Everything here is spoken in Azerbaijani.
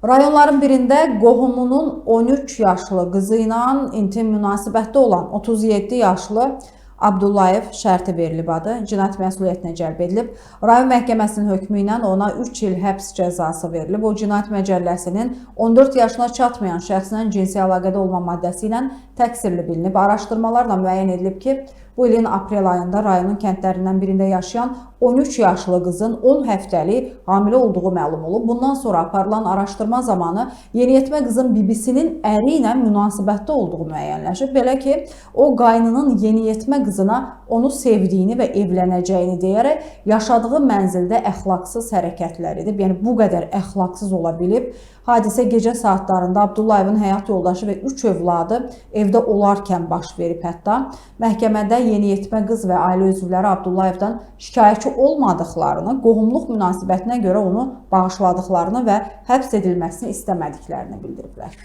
Rayonların birində qohumunun 13 yaşlı qızı ilə intim münasibətdə olan 37 yaşlı Abdullayev şərti verilib adı, cinayət məsuliyyətinə cəlb edilib. Rayon məhkəməsinin hökmü ilə ona 3 il həbs cəzası verilib. O, Cinayət Məcəlləsinin 14 yaşına çatmayan şəxslə cinsi əlaqədə olma maddəsi ilə təqsirli bilinib. Araşdırmalarla müəyyən edilib ki, bu ilin aprel ayında rayonun kəndlərindən birində yaşayan 13 yaşlı qızın 10 həftəlik hamilə olduğu məlum olub. Bundan sonra aparılan araşdırma zamanı yeniyetmə qızın bibisinin əri ilə münasibətdə olduğu müəyyənləşib. Belə ki, o qaynının yeniyetmə qızına onu sevdiyini və evlənəcəyini deyərək yaşadığı mənzildə əxlaqsız hərəkətlər edib. Yəni bu qədər əxlaqsız ola bilib. Hadisə gecə saatlarında Abdullayevin həyat yoldaşı və 3 övladı evdə olarkən baş verib hətta. Məhkəmədə yeniyetmə qız və ailə üzvləri Abdullayevdən şikayətçi olmadıqlarını, qohumluq münasibətinə görə onu bağışladıqlarını və həbs edilməsini istəmədiklərini bildiriblər.